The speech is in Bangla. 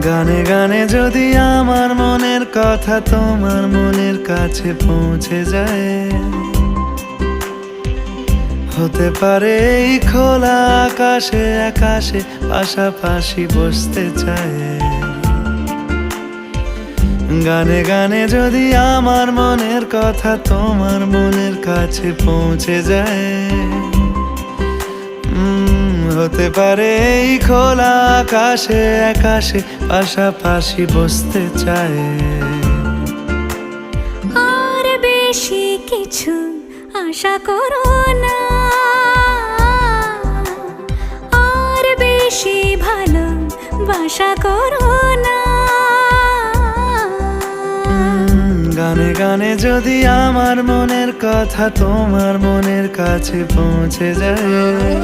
গানে গানে যদি আমার মনের কথা তোমার মনের কাছে পৌঁছে যায়, হতে পারে এই খোলা আকাশে আকাশে পাশাপাশি বসতে চায়। গানে গানে যদি আমার মনের কথা তোমার মনের কাছে পৌঁছে যায়, হতে পারে এই খোলা আকাশে আকাশে পাশাপাশি বসতে চায়। আর বেশি কিছু আশা করো না, আর বেশি ভালোবাসা করো না। গানে গানে যদি আমার মনের কথা তোমার মনের কাছে পৌঁছে যায়,